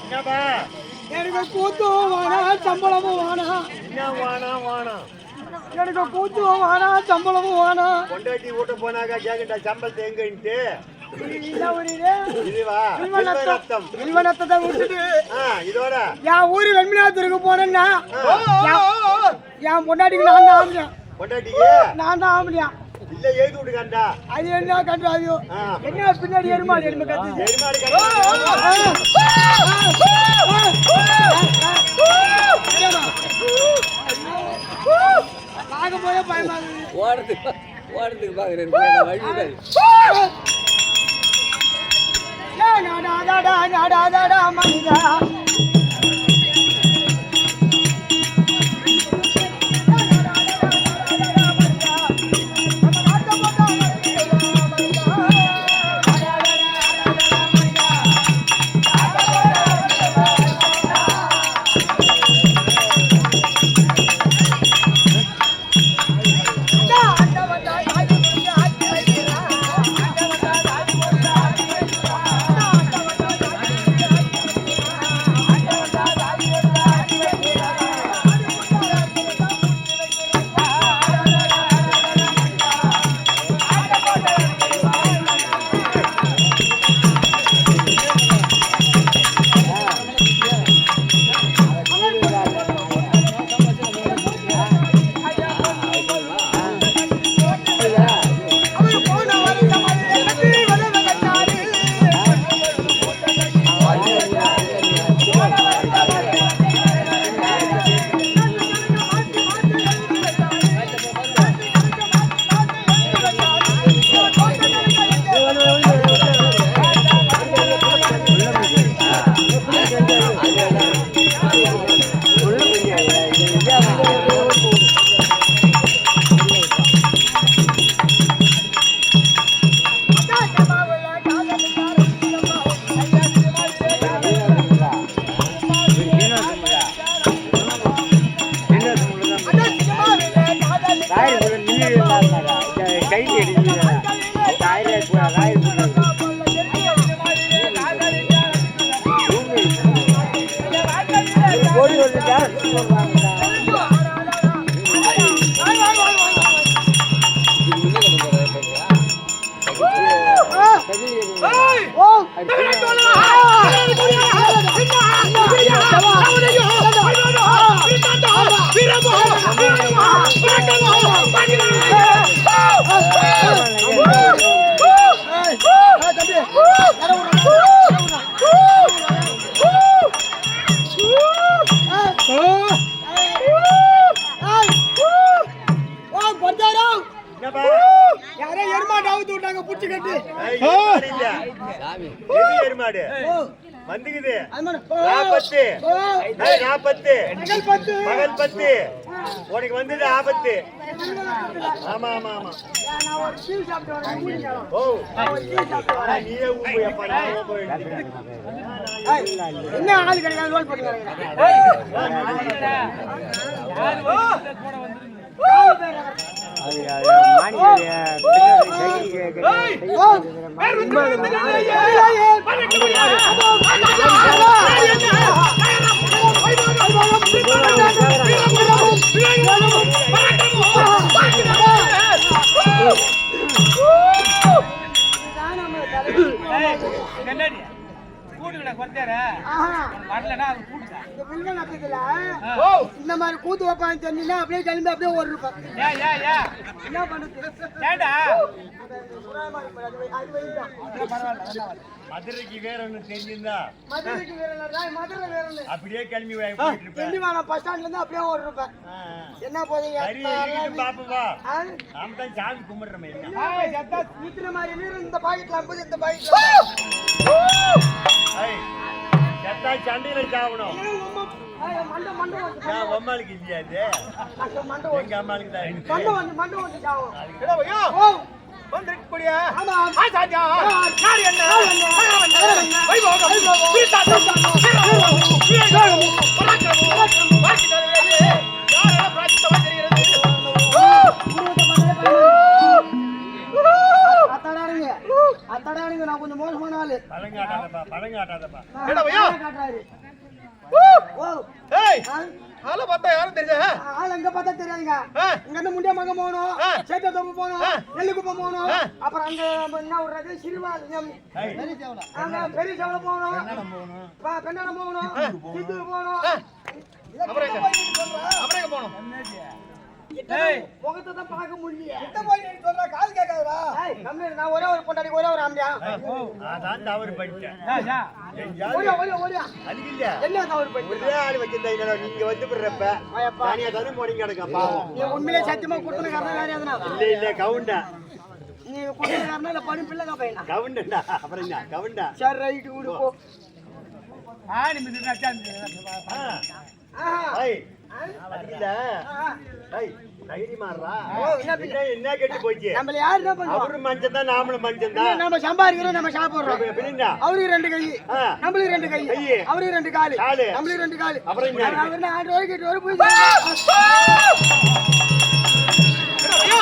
என்னப்பா எனக்கு கூத்தும் வானா சம்பளமும் வானா. என்ன வானா எனக்கு கூத்தும் வானா சம்பளமும் வானா. கொண்டாட்டி வீட்டு போனாக்கா கேக்குண்டா சம்பளத்தை எங்கன்ட்டு இதோட என் ஊரு வெண்மநாத்தூருக்கு போனேன்னா என் பொண்டாட்டிக்கு நான் தான் ஆம்பளியா. பொண்டாட்டிக்கு நான் தான் ஆம்பளியா. இல்ல எழுதி விட்டுக்காண்டா. அது என்ன கண்டு அது என்ன பின்னாடி எருமாடு எருமை கத்து பார்க்க போய பயமா ஓடுறதுக்கு பாக்குறேன் மனிதா யாரே எருமாடு அவுத்து விட்டாங்க புடிச்சு கட்டி. எருமாடு வந்துக்குது 40 மகள் 10 உனக்கு வந்தது ஆபத்து. ஆமா ஆமா ஆமா ஓ நீயே என்ன ஆளு கிடையாது ரோல் போட்டு இந்த மாதிரி கூத்து வைப்பான்னு சொன்னீங்கன்னா அப்படியே கிளம்பி அப்படியே ஒரு ரூபாய் என்ன பண்றது? மதுரைக்கு வேற ஒண்ணு தெரிஞ்சிருந்தா மதுரைக்கு மதுரை வேற ஒண்ணு அப்படியே கிளம்பி பஸ் ஸ்டாண்ட்ல இருந்து அப்படியே ஒரு ரூபாய் என்ன போதீங்க பாப்பா நாம தான் சாமி கும்பிடுறோமே இத்தனை மாதிரி வீடு இந்த பாக்கெட்ல 50 இந்த பாக்கெட்ல சத்தா சண்டையில சாவணும். அம்மாளுக்கு இல்லையா இது? எங்க அம்மாளுக்கு தான் வந்திருக்கக்கூடிய தடானுங்க நான் கொஞ்சம் மோசமான ஆளு பழங்காட்டாதப்பா ஏடா பையா? காட்டுறாரு ஓ ஏய் ஆ? ஆளை பார்த்தா யாரும் தெரியுதா? ஆள் எங்க பார்த்தா தெரியாதுங்க இங்க இருந்து முண்டிய மங்க போகணும் சேத்த தொப்பு போகணும் நெல்லுக்குப்பம் போகணும் அப்புறம் அங்க என்ன விடுறது சிறுவாலயம் அங்க பெரிய சேவலை போகணும் பெண்ணாடம் போகணும் சித்தூர் போகணும் அப்புறம் எங்க? அப்புறம் எங்க போகணும்? முகத்தை தான் பார்க்க முடியல கால் கேட்காதா நான் ஒரே ஒரு பொண்டாடி ஒரே ஒரு ஆம்பியா அதான் தவறு பண்ணிட்டேன் ஓடியா ஓடியா ஓடியா அதுக்கு இல்ல என்ன தவறு பண்ணி ஒரே ஆள் வச்சிருந்தா நீங்க வந்து விடுறப்ப தனியா தானே போனீங்க கிடக்க பாவம் நீ உண்மையிலே சத்தியமா கொடுத்துன காரணம் வேற எதுனா இல்ல கவுண்டா நீ கொடுத்துன காரணம் இல்ல பணி பிள்ளைங்க பையனா கவுண்டா அப்புறம் என்ன கவுண்டா சரி ரைட்டு விடு போ அதுல என்ன கெட்டு போச்சு நம்மள யாரு என்ன பண்ணுவோம் அவரு மஞ்சள் தான் நாமளும் மஞ்சள் தான் நம்ம சம்பாதிக்கிறோம் நம்ம சாப்பிடுறோம் பிரிந்தா அவருக்கு 2 கை நம்மளுக்கு 2 கை அவருக்கு 2 காலு காலு. நம்மளுக்கு 2 காலு அப்புறம் என்ன இருக்கு? அவர் ஆடு வரைக்கும் ஒரு போய் ஏடா பையா?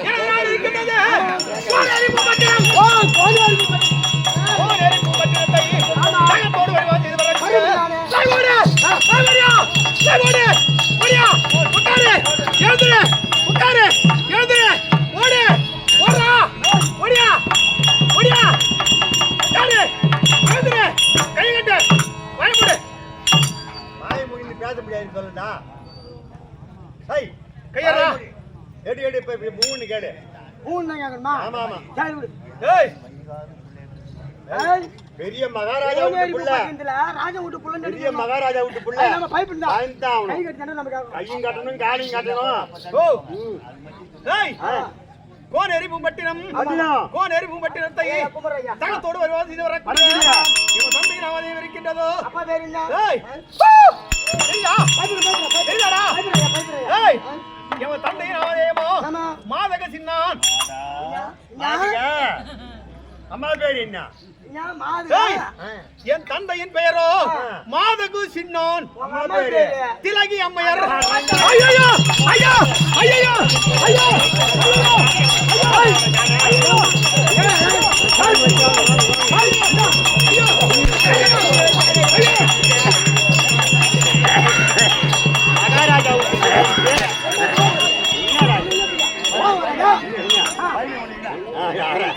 என்ன நாள் இருக்கின்றது? கோனேரி பூம்பட்டினம். ஓ கோடிவாரி கோனேரி பூம்பட்டினத்தை தங்கத்தோடு வருவான் இது வரக்கூடிய சாய்வோடு, சாய்வோடியா, சாய்வோடு, ஓடியா, உட்காரு, எழுந்துரு, உட்காரு, எழுந்துரு, ஓடு, ஓடுறா, ஓடியா, ஓடியா, உட்காரு, எழுந்துரு, கை கட்டு, பயப்படு. வாய் முடிந்து பேச முடியாதுன்னு சொல்லடா கையறா. எடு எடு இப்ப மூணு கேடு ஊன் கேக்கணுமா ஆமா ஆமா சரி விடு ஏய் ஏய் பெரிய மகாராஜா கோனேரி வீட்டு புள்ள பூம்பட்டினத்துல ராஜா வீட்டு புள்ள பெரிய மகாராஜா வீட்டு புள்ள நம்ம பைப் இருந்தா வாய்ந்தான் கை அவனும் கட்டி நம்ம கேக்கணும் கையும் காட்டணும் காலையும் காட்டணும் ஓ ஏய் கோனேரி பூம்பட்டினம் அதுதான் கோனேரி பூம்பட்டினத்தை குமரையா தங்கத்தோடு வருவான் இது வரக்கூடிய வரக்கூடிய. இவன் தந்தை நாமதேவம் இருக்கின்றதோ. அப்பா பேர் என்ன ஏய் தெரியா தெரியாடா ஏய் இவன் தந்தை நாமதேவமோ ஆமா மாதக சின்னான். மாதுக. அம்மா பேர் என்ன ஏன் மாது ஏய் என் தந்தையின் பெயரோ மாதகு சின்னான். அம்மா பேரு திலகி அம்மையார். ஐயோ ஐயோ ஐயோ ஐயோ மகாராஜா வீட்டு புள்ள. என்னடா இது? யாரா?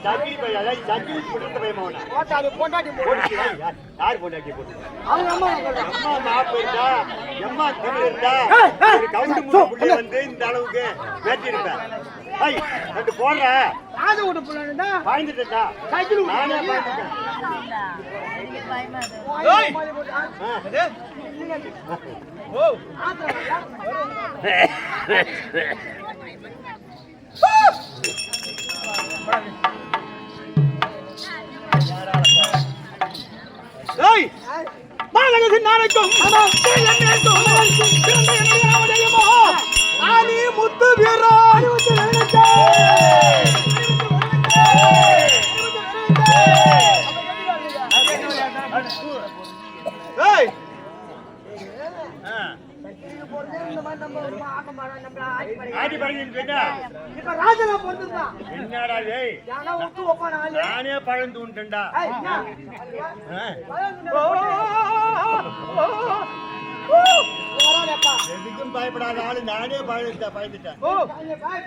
சக்கிலி பையன், அதாவது சக்கிலி புடித்த பையன் மகனா? போட்டாடி போட்டாடி போட்டுச்சு. யார் பொண்டாட்டி போட்டு? அவங்க அம்மா சொல்றாங்க அம்மா மாப்பு இருந்தா, எம்மா தமிழ் இருந்தா, ஒரு கவுண்டு முறை புள்ளி வந்து இந்த அளவுக்கு வேட்டியிருப்பேன். ஐய், ரெண்டு போடுற, ராஜா வீட்டு புள்ளடா பாய்ந்துட்டா. சைக்கிள் நானே பாய்ந்துட்டேன். ஏய் ஓ ஏய் மாதக சின்னானுக்கும் எம்மேற்கும் பிறந்த என்னுடைய நாமதேவமோ ஆனி முத்து வீரா ஏய் ஆடி பழகின்னு கேட்டா, இப்ப ராஜனா பொறுத்துதா என்னடா டேய்? யாரோ விட்டு ஒப்பான ஆளு நானே பழந்து உண்டுண்டா. ஏய் என்ன வராதப்பா எதுக்கும் பயப்படாத ஆளு நானே பயந்துட்டேன். ஓ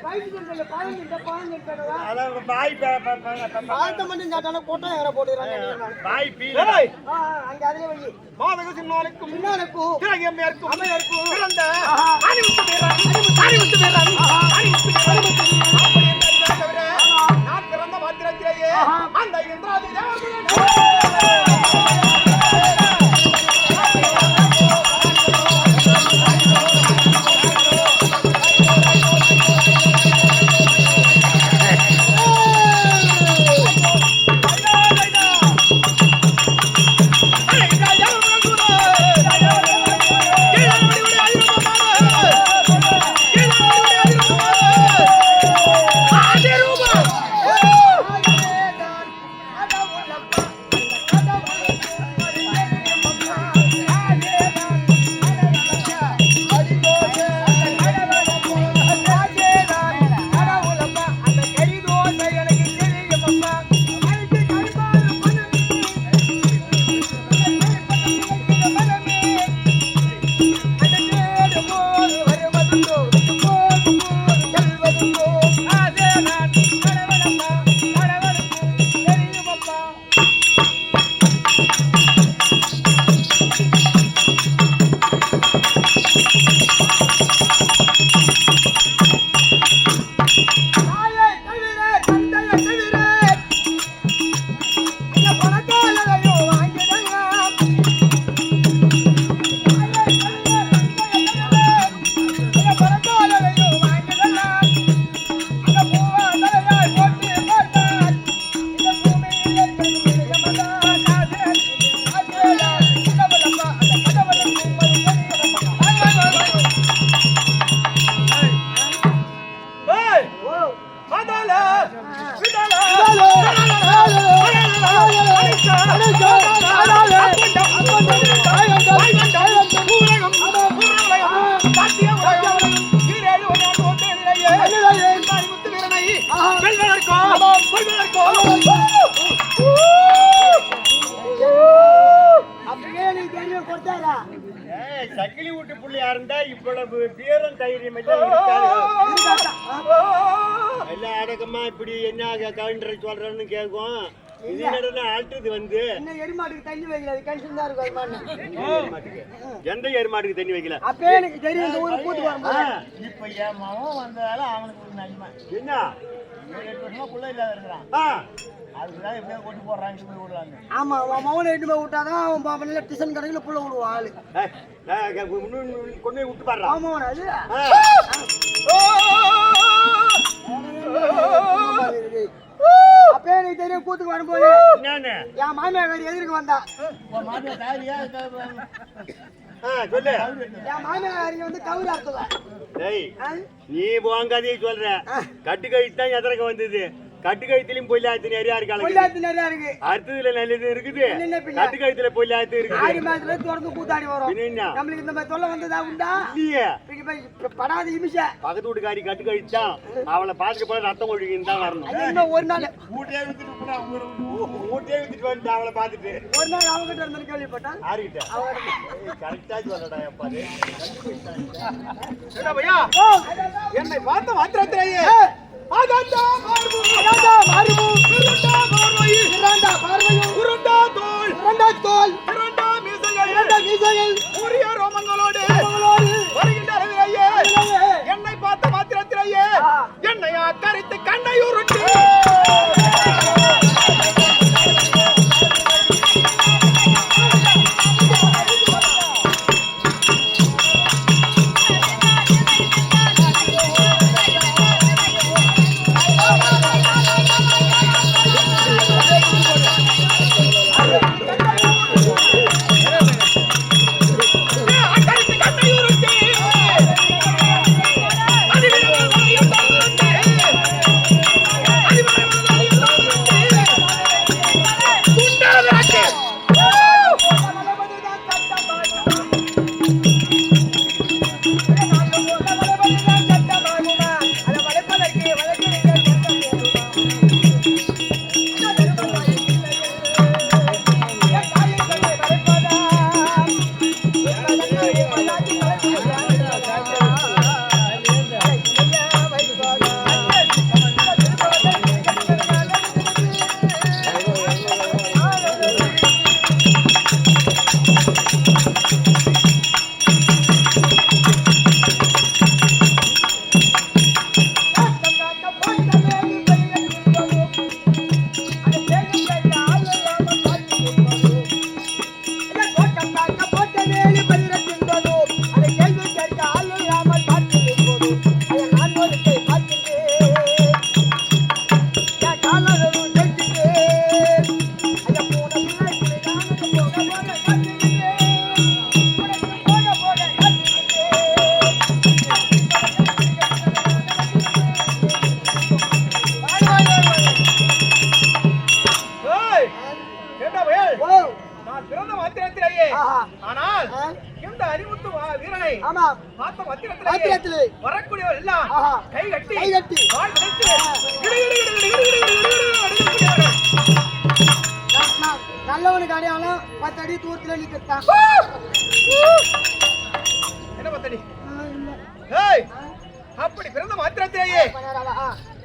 பைக்கு பாய்ந்துட்டா அதான் பாய் பாய்த்த மட்டும் கேட்டானே போட்டோ எங்கற போடுறாங்க பாய் பீல. ஏய் அங்க அதுல வை மாதக சின்னானுக்கும் பின்னானக்கு திலகி அம்மையாருக்கும் அம்மையாருக்கும் பிறந்த ஆனி முத்து வீரா ஆனி முத்து வீரா ஆனி முத்து வீரா அப்படி என்றால் தவிர நான் பிறந்த மாத்திரத்திலேயே அந்த இந்திராதி தேவர்கள் அட பிள்ளையா இருந்தா இவ்வளவு வீரம் தைரியம் எல்லாம் இருக்காது. இருக்காதா? எல்லாம் அடக்கமா இப்படி என்ன கவுண்டரை சொல்றேன்னு கேட்கும். இது என்னடா ஆல்றது வந்து இன்னும் எருமாட்டுக்கு தண்ணி வைக்கல, அது கண்டிஷன் தான் இருக்கும் எருமாட்டுக்கு. எந்த எருமாட்டுக்கு தண்ணி வைக்கல? அப்பே எனக்கு தெரியும் இந்த ஊருக்கு கூட்டு வரும்போது. இப்ப என் மகன் வந்ததால அவனுக்கு ஒரு நன்மை. என்ன 7-8 வருஷமா புள்ள இல்லாத இருக்கிறான். ஆ, அதுக்குதான் எப்படியா கொண்டு போடுறாங்க போய் விடுறாங்க. ஆமா அவன் மகனை எட்டு போய் விட்டாதான் அவன் பாப்பா டிசன் கடையில் புள்ள விடுவான் ஆளு. கொண்டு போய் விட்டு பாடுறா. ஆமா அது அப்பே எனக்கு தெரியும் கூத்துக்கு வரும்போது என்னன்னு என் மாமியார் எதிர்க்கு வந்தா. உன் மாமியார் தாலியா சொல்லு. என் மாமியார் வந்து கவுரி அறுத்துவா. டேய், நீ வாங்காதே சொல்ற. கட்டு கழித்து தான் எதிரக்க வந்தது. கட்டு கழுத்திலையும் பொல்லாத்து நிறையா இருக்காங்க. பொல்லாத்து நிறையா இருக்கு. அர்த்தத்துல நல்லது இருக்குது. கட்டு கழுத்துல பொல்லாத்து இருக்குது. ஆடி மாசத்துல தொடர்ந்து கூத்தாடி வரும். நம்மளுக்கு இந்த மாதிரி தொல்லை வந்ததா உண்டா? இல்லையே. படாத நிமிஷம் பக்கத்து வீட்டுக்காரி கட்டு கழிச்சான். அவளை பார்த்துட்டு போல ரத்தம் ஒழுகின்னு தான் வரணும். இன்னும் ஒரு நாள் ஊட்டியே வித்துட்டு வந்து அவளை பார்த்துட்டு ஒரு நாள் அவங்கிட்ட இருந்து கேள்விப்பட்டான். யாருக்கிட்ட? கரெக்டா சொல்லடா எப்பாது. என்ன பையா என்னை பார்த்த மாத்திரத்திலேயே என்னை பார்த்த மாத்திரத்திலேயே என்னை அக்கறித்து கண்ணை உருட்டி வரக்கூடியவர் எல்லாம் கை கட்டி நல்லவனுக்கு அடையாளம் 10 அடி தூரத்துல நிற்கத்தான். என்ன 10 அடி? அப்படி பிறந்த மாத்திரத்திலேயே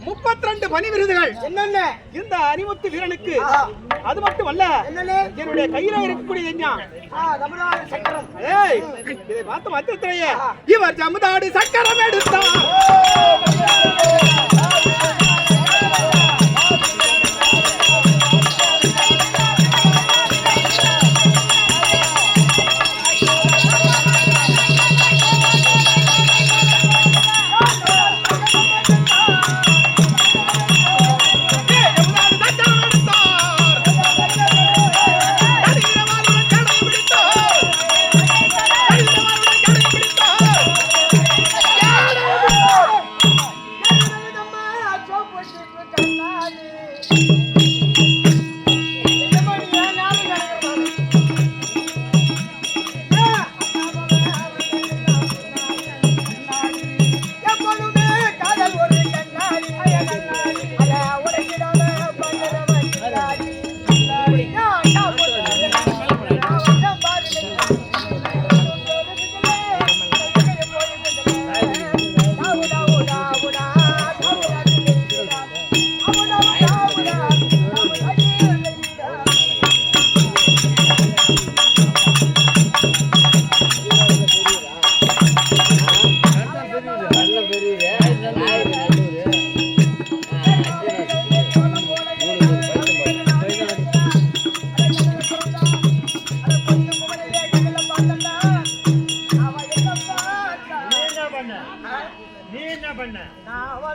32 பணி விருதுகள் என்னென்ன இந்த அணிமுத்து வீரனுக்கு. அது மட்டுமல்ல என்னுடைய கையில இருக்கக்கூடிய தமிழ்நாடு சக்கரம். இதை பார்த்த மாத்திரத்திலேயே இவர் ஜமதாடு சக்கரம் எடுத்தார்.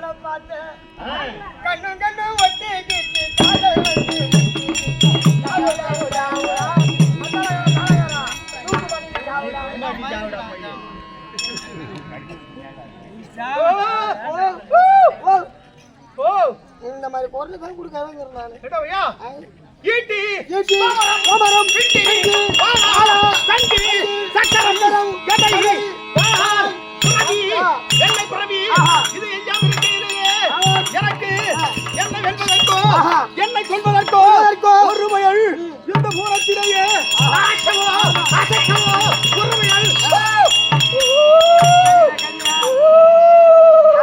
காலை பார்த்து கண்ணு கண்ணு ஒட்டி கிட்டு காலை வந்து இந்த மாதிரி பொருள் தான் கொடுக்காதங்க நானு ஈட்டி ஈட்டி கோமரம் பிட்டி வாளா சங்கி சக்கரம் எடை என்னை பிரவி இது எல்லாம் இருக்கிறது எனக்கு என்னை வெல்வதற்கோ என்னை கொள்வதற்கோ ஒரு முயல் இந்த மூலத்திலேயே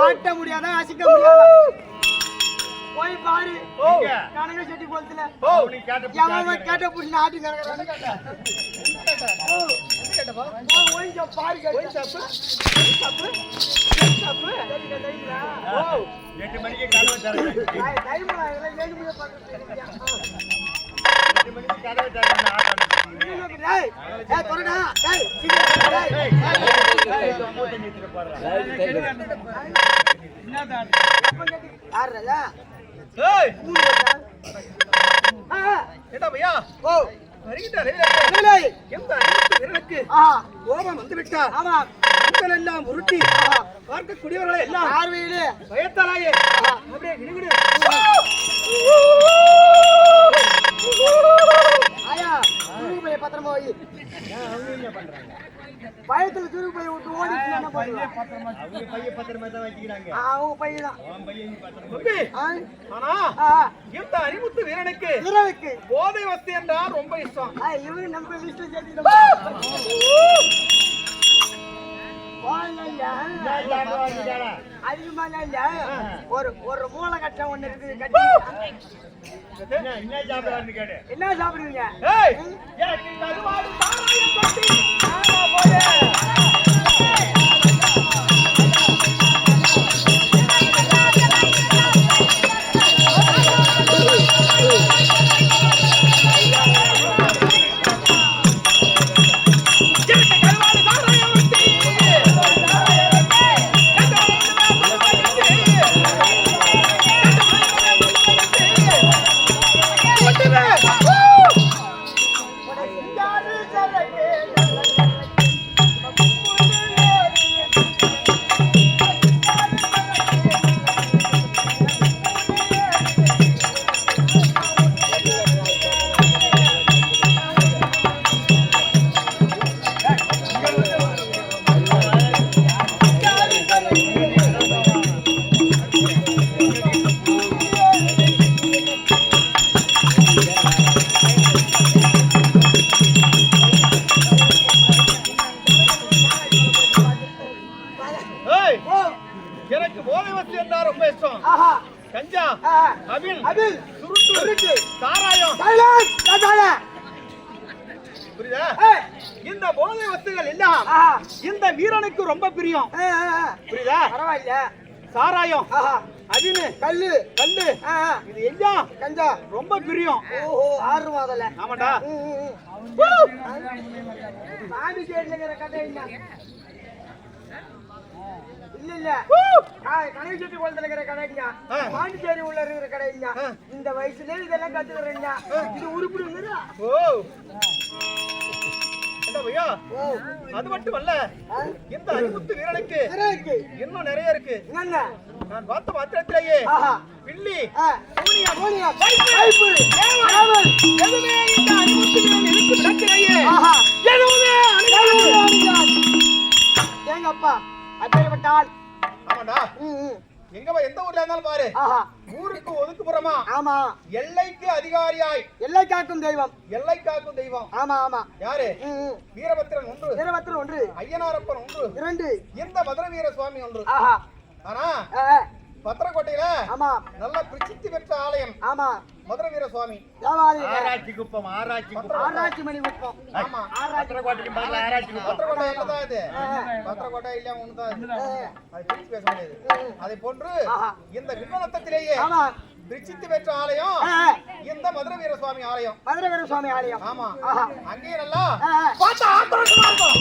ஆட்ட முடியாத அசிக்க முடியாத போய் பாரு கணங்க செட்டி போலத்துல கேட்ட புடிச்சு ஆட்டி கணக்கு பாரு எல்லாம் உருட்டி பார்க்கக்கூடியவர்களை எல்லாம் பார்வையிலே பயத்தாலாயே அப்படியே கிடுகிடு ஆயா துருபைய பத்திரமா வை பயத்துல துருபைய விட்டு ஓடி என்ன பண்ணுவாங்க அவங்க பைய பத்திரமா தான் வச்சுக்கிறாங்க அவங்க பையதான் அவன் பையன் பத்திரமா தம்பி, ஆனா இந்த அறிமுத்து வீரனுக்கு இரவுக்கு போதை வஸ்து என்றால் ரொம்ப இஷ்டம். இவரு நம்ம லிஸ்ட்ல சேர்த்து அதிகமா இல்ல ஒரு மூளை கட்டம் ஒண்ணு இருக்குது கட்டி என்ன சாப்பிடுவான்னு கேடு என்ன சாப்பிடுவீங்க ஏய், எனக்கு கருவாடு சாராயம் கொட்டி. ஆமா, போடு. எனக்கு போதை வஸ்து என்றா ரொம்ப இஷ்டம். கஞ்சா, அபில், சுருட்டு, சாராயம். புரியுதா? இந்த போதை வஸ்துகள் எல்லாம் இந்த வீரனுக்கு ரொம்ப பிரியம். புரியுதா? பரவாயில்ல சாராயம், அபில், கல்லு, இது எல்லாம் கஞ்சா ரொம்ப பிரியம். ஓஹோ ஆர்வம் அதல ஆமாடா. பாண்டிச்சேரியில இருக்கிற கடை இல்ல கணக்கு செட்டி குளத்துல இருக்கிற கடைங்க பாண்டிச்சேரி உள்ள இருக்கிற கடைங்க இந்த வயசுல இதெல்லாம் கத்துக்கிறீங்க இது உருப்பிடுங்க. அது மட்டும் அல்ல, இந்த அறிமுத்து வீரனுக்கு இன்னும் நிறைய இருக்கு. நான் பார்த்த மாத்திரத்திலேயே பில்லி, எதுவுமே இந்த அறிமுத்து வீரன் இருக்கு நடத்திலேயே எதுவுமே ஏங்க அப்பா அப்பேற்பட்டால் ஆமாடா. எங்க எந்த ஊர்ல இருந்தாலும் பாரு, ஊருக்கு ஒதுக்குப்புறமா ஆமா எல்லைக்கு அதிகாரியாய் எல்லை காக்கும் தெய்வம். எல்லை காக்கும் தெய்வம். ஆமா ஆமா யாரு? வீரபத்திரன் ஒன்று, வீரபத்திரன் ஒன்று, ஐயனாரப்பன் ஒன்று, இரண்டு, இந்த மதுர வீர சுவாமி ஒன்று. ஆனா பத்திரக்கோட்டையில ஆமா நல்ல பிரசித்தி பெற்ற ஆலயம். ஆமா மதுர வீர சுவாமி. ஆராய்ச்சி குப்பம் ஆராய்ச்சி மணி குப்பம். ஆமா, பத்திரக்கோட்டைக்கு பதிலா ஆராய்ச்சி குப்பம். பத்திரக்கோட்டை இல்லதான் இது. பத்திரக்கோட்டை இல்ல ஒண்ணுதான் இது. அது பிரிச்சு பேச முடியாது. அதை போன்று இந்த விண்ணலத்திலேயே பிரசித்தி பெற்ற ஆலயம் இந்த மதுர வீர சுவாமி ஆலயம். மதுர வீர சுவாமி ஆலயம். ஆமா, அங்கேயே நல்லா பார்த்தா ஆக்ரோஷமா இருக்கும்.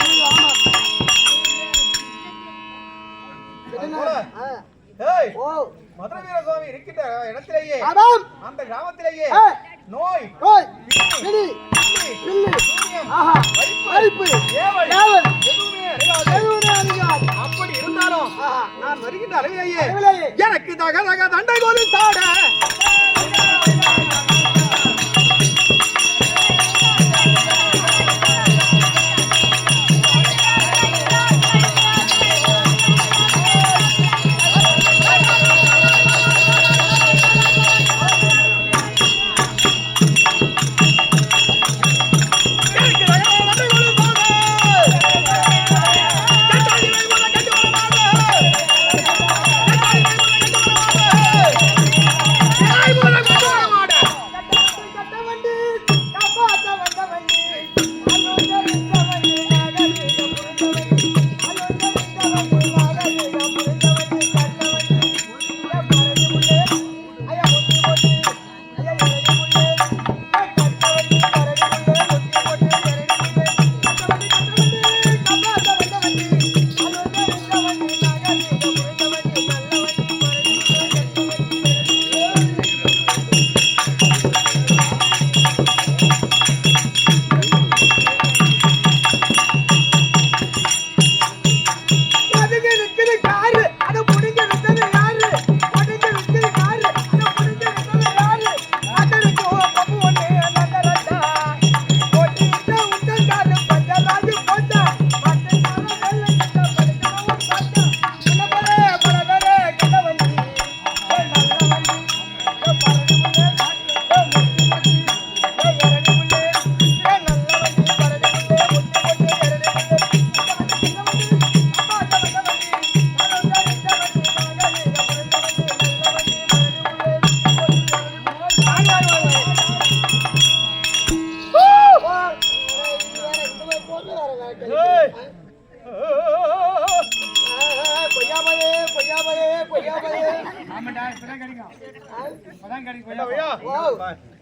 ஏய், ஓ மதுரை வீர சுவாமி இருக்கின்ற இடத்திலேயே ஆமாம் அந்த கிராமத்திலேயே ஏய், நோய் ஓய் கிளி கிள்ளி சூனியம், ஆஹா வைப்பு ஏவல் ஏவல் எதுவுமே அறியாது. எதுவுமே அறியாது. அப்படி இருந்தாலும் ஆஹா நான் வருகின்ற அளவிலேயே அறிவிலேயே எனக்கு தக தக தண்டை கோலி சாட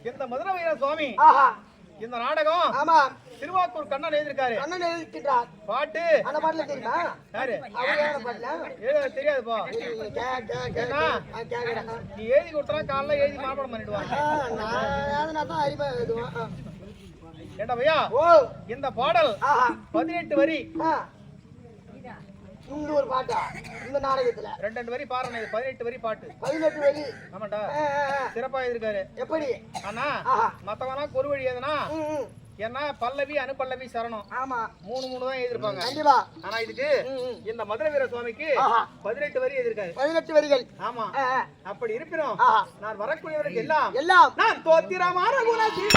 இந்த மதுரை வீர சுவாமி ஆஹா இந்த நாடகம் ஆமா திருவாக்கூர் கண்ணன் எழுதியிருக்காரு. அண்ணன் எழுதிட்டார் பாட்டு அந்த பாட்டுல தெரியுமா யாரு அவரு ஏன் பாட்டுல தெரியாதுப்பா. கேக்குறேன் நீ எழுதி கொடுத்தா காலைல எழுதி மாப்படம் பண்ணிடுவாங்க. நான் தான் அறிவா எழுதுவேன் ஏண்டா பையா ஓ இந்த பாடல் ஆஹா 18 வரி இந்த ஒரு பாட்டா இந்த நாடகத்துல 2 வரி பாருங்க. இது 18 வரி பாட்டு. 18 வரி ஆமாண்டா சிறப்பா எழுதிருக்காரு. எப்படி ஆனா ஆஹா மத்தவனா ஒரு வழி எதுனா ம் ஏன்னா பல்லவி அனுப்பல்லவி சரணம் ஆமா 3 தான் எழுதிருப்பாங்க. கண்டிப்பா ஆனா இதுக்கு இந்த மதுரை வீர சுவாமிக்கு ஆஹா 18 வரி எழுதிருக்காரு. 18 வரிகள் ஆமா அப்படி இருப்பினும் ஆஹா நான் வரக்கூடியவருக்கு எல்லாம் எல்லாம் நான் தோத்திரமான குணசி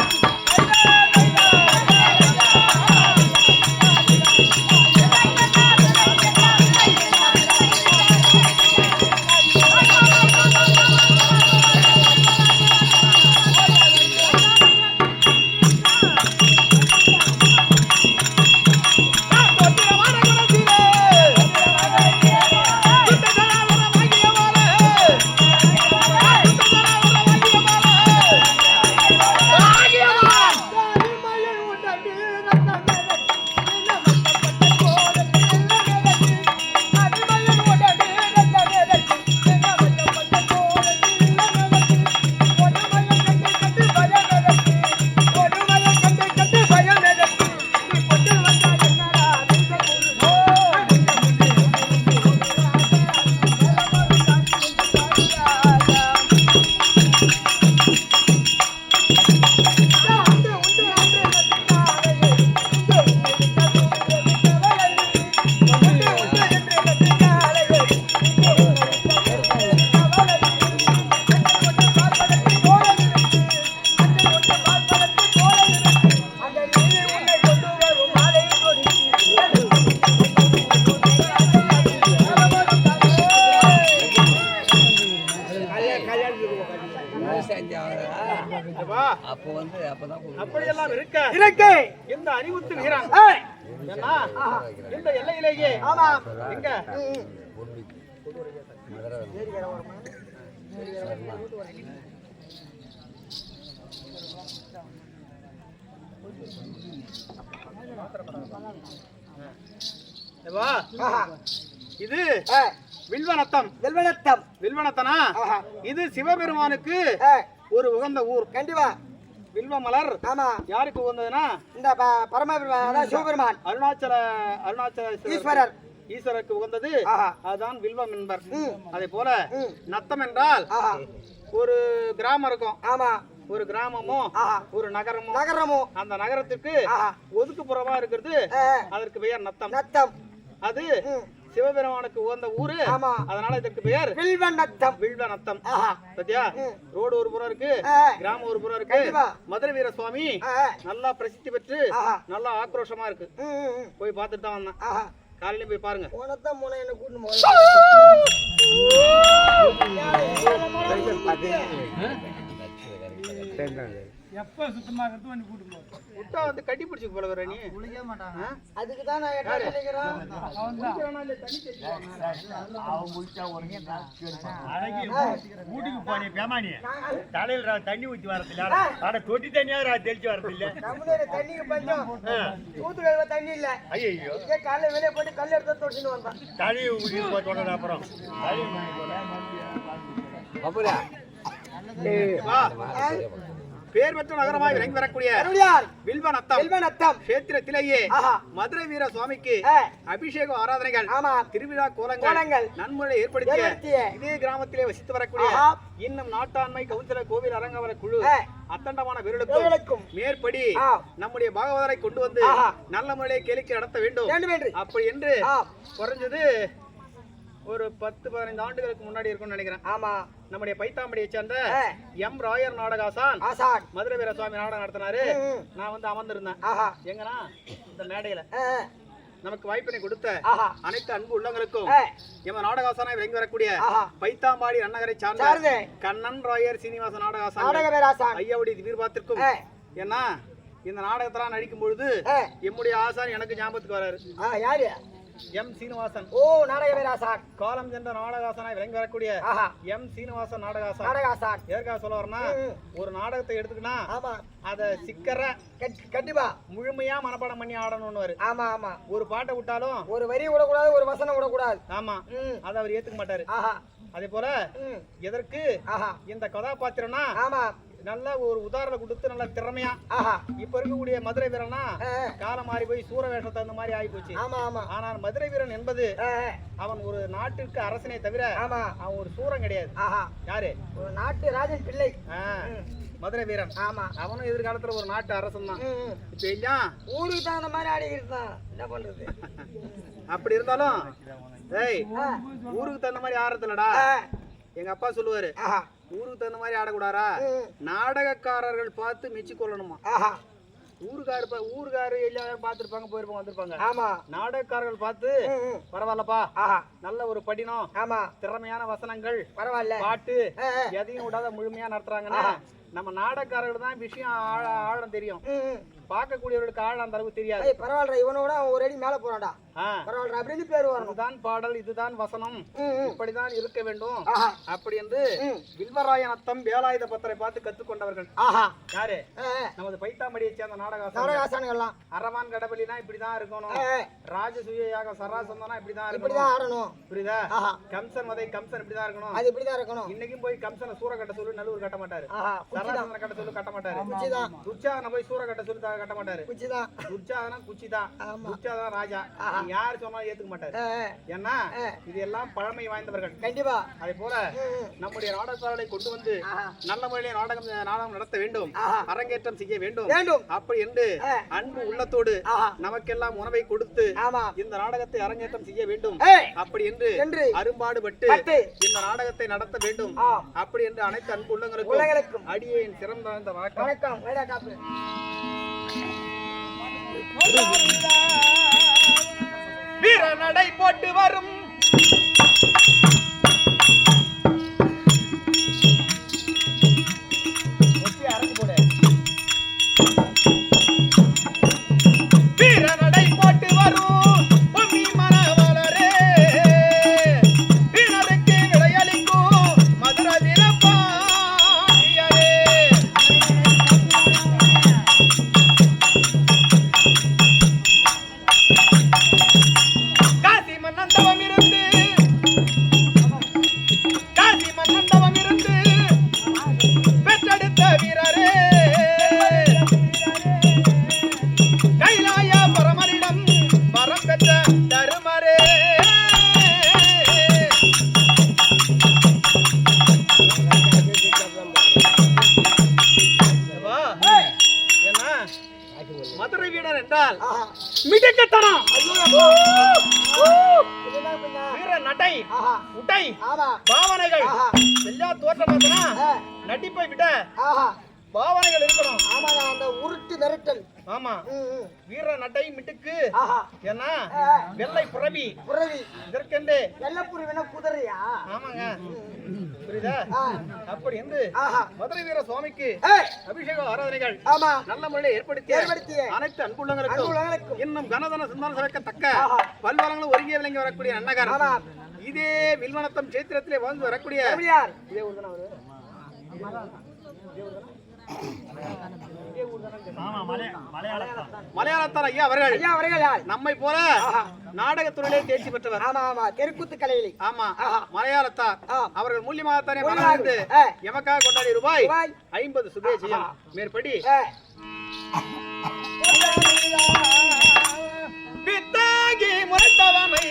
அப்படியெல்லாம் இருக்க இந்த அறிவுத்து வீரன் இந்த எல்லையிலேயே எங்க இது வில்வநத்தம். வெல்வனத்தம். வில்வநத்தனா? ஆஹா. இது சிவபெருமானுக்கு ஒரு உகந்த ஊர். கண்டிப்பா. வில்வமலர் ஆமா. யாருக்கு உகந்ததுன்னா இந்த பரமபெருமான் சிவபெருமான் அருணாச்சல ஈஸ்வரர் ஈஸ்வரருக்கு உகந்தது. ஆஹா. அதுதான் வில்வம் என்பர். அதே போல நத்தம் என்றால் ஆஹா. ஒரு கிராமம் இருக்கும். ஆமா. ஒரு கிராமமும் ஆஹா. ஒரு நகரமும். நகரமும். அந்த நகரத்துக்கு ஆஹா. ஒதுக்குப்புறமா இருக்கிறது. அதற்கு பெயர் நத்தம். நத்தம். அது சிவபெருமானுக்கு உகந்த ஊரு. ஆமா. அதனால இதற்கு பெயர் வில்வநத்தம். வில்வநத்தம். ஆஹா. பத்தியா? ரோடு ஒரு புறம் இருக்கு, கிராமம் ஒரு புறம் இருக்கு. கண்டிப்பா. மதுரை வீர சுவாமி ஆஹா. நல்லா பிரசித்தி பெற்று ஆஹா. நல்லா ஆக்ரோஷமா இருக்கு. போய் பார்த்துட்டு தான் வந்தேன். ஆஹா. காலையில போய் பாருங்க. போனதான் போன என்ன கூட்டு எப்ப சுத்தமாகிறது வந்து கூட்டு போ. விட்டா வந்து கட்டி பிடிச்சு போல நீ. குளிக்க மாட்டாங்க. அதுக்கு தான் நான் எட்ட நினைக்கிறேன். வீட்டுக்கு போனே பேமானி தலையில தண்ணி ஊத்தி வரதில்ல. ஆனா தொட்டி தண்ணியா தெளிச்சு வரதில்ல. நம்மளோட தண்ணிக்கு பஞ்சம். தூத்துக்குடியில தண்ணி இல்ல. ஐயோ இதே காலையில வெளியே போட்டு கல் எடுத்து தொட்டின்னு வந்தான். தண்ணி ஊத்தி போட்டோட அப்புறம் அப்படியா? பேர் பெற்ற நகரமாக இறங்கி வரக்கூடிய அருளியார் வில்வநத்தம் வெல்வனத்தம். கஷேத்திரத்திலேயே ஆஹா. மதுரை வீர சுவாமிக்கு அபிஷேக ஆராதனைகள், ஆமா. திருவிழா கோலங்கள் கோலங்கள் நன்முறை ஏற்படுத்திய ஏற்படுத்திய இதே கிராமத்திலே வசித்து வரக்கூடிய ஆஹா. இன்னும் நாட்டாண்மை கவுன்சிலர் கோவில் அரங்கவர குழு அத்தண்டமான வீரர்களுக்கும் வீரர்களுக்கும் மேற்படி ஆ. நம்முடைய பாகவதரை கொண்டு வந்து ஆஹா. நல்ல முறையை கேளிக்கை நடத்த வேண்டும். வேண்டும் என்று. அப்படி என்று ஆ. குறைஞ்சது ஒரு 10-15 ஆண்டுகளுக்கு முன்னாடி இருக்கும்னு நினைக்கிறேன். ஆமா. நம்முடைய பைத்தாம்படியை சேர்ந்த எம் ராயர் நாடகாசான் ஆசான் மதுரை வீர சுவாமி நாடகம் நடத்தினாரு. நான் வந்து அமர்ந்திருந்தேன். ஆஹா. எங்கன்னா இந்த மேடையில ஆ. நமக்கு வாய்ப்பினை கொடுத்த ஆஹா. அனைத்து அன்பு உள்ளங்களுக்கும் ஆ. எம நாடகாசானாய் விளங்கி வரக்கூடிய ஆஹா. பைத்தாம்பாடி அன்னகரை சார்ந்த சார்ந்த கண்ணன் ராயர் சீனிவாச நாடகாசான் நாடக பேராசான் ஐயாவுடைய திடீர்பாத்திற்கும் ஆ. ஏன்னா இந்த நாடகத்தெல்லாம் நடிக்கும் பொழுது ஆ. எம்முடைய ஆசான் எனக்கு ஞாபகத்துக்கு வராரு. யாரு? எம் சீனிவாசன். ஓ, நாடக பேராசான். காலம் சென்ற நாடகாசானாய் விளங்கி வரக்கூடிய ஆஹா. எம் சீனிவாசன் நாடகாசான். நாடகாசான். எதற்காக சொல்ல வரேன்னா, ஒரு நாடகத்தை எடுத்துக்கினா ஆமா. அத சிக்கற கண்டிப்பா முழுமையா மனப்பாடம் பண்ணி ஆடணும்னு. ஆமா ஆமா. ஒரு பாட்டை விட்டாலும் ஒரு வரி விடக்கூடாது, ஒரு வசனம் விடக்கூடாது. ஆமா, அத அவர் ஏத்துக்க மாட்டாரு. ஆஹா. அதே போல எதற்கு ஆஹா. இந்த கதாபாத்திரம்னா ஆமா. நல்ல ஒரு உதாரணம் கொடுத்து நல்ல திறமையா. ஆஹா. இப்ப இருக்கக்கூடிய மதுரை வீரனா காலம் மாறி போய் சூர வேஷத்தை அந்த மாதிரி ஆகி போச்சு. ஆமா ஆமா. ஆனால் மதுரை வீரன் என்பது அவன் ஒரு நாட்டிற்கு அரசனை தவிர ஆமா அவன் ஒரு சூரன் கிடையாது. ஆஹா. யாரு? ஒரு நாட்டு ராஜன் பிள்ளை. மதுரை வீரன். ஆமா. அவனும் எதிர்காலத்துல ஒரு நாட்டு அரசன் தான். இப்ப இல்லையா ஊருக்கு தகுந்த மாதிரி ஆடிக்கிட்டு தான் என்ன பண்றது. அப்படி இருந்தாலும் ஊருக்கு தகுந்த மாதிரி ஆடுறதுலடா. எங்க அப்பா சொல்லுவாரு, ஊருக்கு தகுந்த மாதிரி ஆடக்கூடாரா, நாடகக்காரர்கள் பார்த்து மெச்சு கொள்ளணுமா. ஊருக்காரு எல்லாரும் பார்த்துருப்பாங்க, போயிருப்பாங்க, வந்திருப்பாங்க. ஆமா. நாடகக்காரர்கள் பார்த்து பரவாயில்லப்பா, நல்ல ஒரு படினம், ஆமா, திறமையான வசனங்கள், பரவாயில்ல, பாட்டு எதையும் விடாத முழுமையா நடத்துறாங்கன்னா நம்ம நாடகக்காரர்கள் தான் விஷயம் ஆழம் தெரியும். பார்க்கக்கூடியவர்களுக்கு ஆழம் அந்த அளவுக்கு தெரியாது. பரவாயில்ல, இவனோட ஒரு அடி மேல போறான்டா. பரவாயில்ல அப்படின்னு பேர் வரும். இதுதான் பாடல், இதுதான் வசனம், இப்படிதான் இருக்க வேண்டும் அப்படி என்று வில்வராயநத்தம் வேலாயுத பத்திரை பார்த்து கற்றுக்கொண்டவர்கள் யாரு? நமது பைத்தாம்படியை சேர்ந்த நாடகாசான்கள். அரவான் கடபலினா இப்படிதான் இருக்கணும், ராஜசூயாக சராசந்தனா இப்படிதான் இருக்கணும், புரியுதா? கம்சன் வதை கம்சன் இப்படிதான் இருக்கணும், அது இப்படிதான் இருக்கணும். இன்னைக்கும் போய் கம்சனை சூற கட்ட சொல்லி நல்லூர் கட்ட மாட்டாரு, சராசந்தன கட்ட சொல்லி கட்ட மாட்டாரு, துர்ச்சாதன போய் சூற கட்ட சொல்லி கட்ட மாட்டாரு. துர்ச்சாதனா குச்சிதான், துர்ச்சாதனா ராஜா. யாரு சொன்னாலும் ஏத்துக்க மாட்டாரு. ஏன்னா இது எல்லாம் பழமை வாய்ந்தவர்கள். கண்டிப்பா. அதே போல நம்முடைய நாடகங்களை கொண்டு வந்து நல்ல முறையிலே நாடகம் நடத்த வேண்டும், அரங்கேற்றம் செய்ய வேண்டும். அப்படி என்று அன்பு உள்ளத்தோடு நமக்கெல்லாம் உணவை கொடுத்து இந்த நாடகத்தை அரங்கேற்றம் செய்ய வேண்டும் அப்படி என்று அரும்பாடுபட்டு இந்த நாடகத்தை நடத்த வேண்டும் அப்படி என்று அனைத்து அன்பு உள்ளங்களுக்கும் அடியேன் சிறந்த வணக்கம். வீர நடை போட்டு வரும் வீர நடை போட்டு வரும் பொம்மி மனவளரே, வீரருக்கு விளையளிக்கும் மதுரை வீரபாண்டியரே. காசி மன்னந்தவம் இருந்து என்றால் மிடுக்கத்தனம், இதுதான் பின்ன. வீர நடை, ஆஹா. உடை, ஆமா. பாவனைகள் எல்லாம் தோற்றமாத்தனா நடிப்பை விட ஆஹா. பாவனைகள் இருக்கணும். ஆமாங்க, அந்த உருட்டு மிரட்டல். ஆமா, வீர நடை மிட்டுக்கு ஆஹா. ஏன்னா வெள்ளை புறவி புரவி இதற்கென்று வெள்ளப்புரி வேணா குதிரையா? ஆமாங்க, புரியுதா? அப்படி என்று ஆஹா. மதுரை வீர சுவாமிக்கு ஏய், அபிஷேக ஆராதனைகள் ஆமா, நல்ல முறையில் ஏற்படுத்திய ஏற்படுத்திய அனைத்து அன்புள்ளங்களுக்கும் அன்புள்ளங்களுக்கும் இன்னும் கனதன சிந்தனை சமைக்கத்தக்க ஆஹா. பல்வரங்களும் ஒருங்கே விளங்கி வரக்கூடிய அன்னகர் ஆமா. இதே வில்வனத்தம் சேத்திரத்திலே வாழ்ந்து வரக்கூடிய எப்படியார்? இதே ஊர்தானா அவரு? மலையாளத்தார் ஐயா அவர்கள் ஐயா அவர்கள் யார்? நம்மை போல நாடகத்துறையிலே தேர்ச்சி பெற்றவர். ஆமா ஆமா, தெருக்கூத்து கலையிலே. ஆமா, மலையாளத்தார் அவர்கள் மூலியமாகத்தானே மூலியமாக. மனதிருந்து எமக்காக கொண்டாடி ரூபாய் 50 சுபேஜியம் மேற்படி பித்தாகி முறைத்தவனை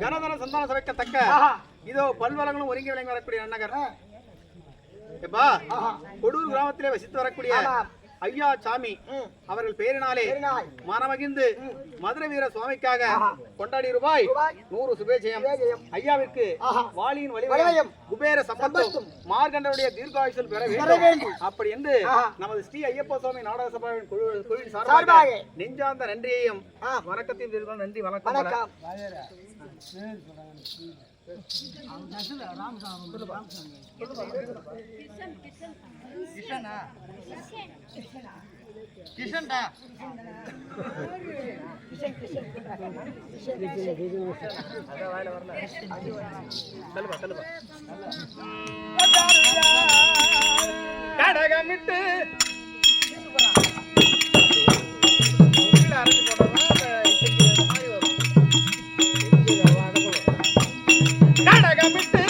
கனதன சந்தான சமைக்கத்தக்க இதோ பல்வளங்களும் ஒருங்கி விளங்கி வரக்கூடிய அன்னகர் எப்பா கொடூர் கிராமத்திலே வசித்து வரக்கூடிய ஐயா சாமி அவர்கள் பெயரினாலே மனமகிழ்ந்து மதுரை வீர சுவாமிக்காக கொண்டாடி ரூபாய் 100 சுபேஜயம் ஐயாவிற்கு வாளியின் வலிவயம் குபேர சம்பத்தும் மார்கண்டருடைய தீர்காயுசல் பெற வேண்டும் அப்படி என்று நமது ஸ்ரீ ஐயப்ப சுவாமி நாடக சபாவின் குழுவின் சார்பாக நெஞ்சார்ந்த நன்றியையும் வணக்கத்தையும் நன்றி வணக்கம். கிஷன்டா கடகமிட்டு கடகமிட்டு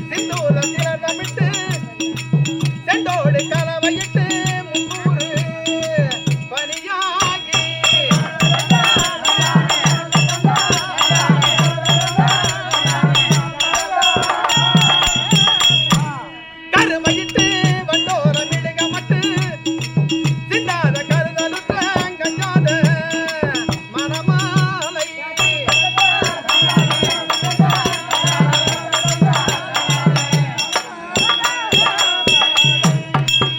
சிந்தூர திரமிட்டு செண்டோடு கலவையிட்டு முன்னூறு பனியாகி கருமையிட்டு வண்டோர மிடுகமட்டு சிந்தாத கருதலுற்ற கஞ்சாத மணமாலை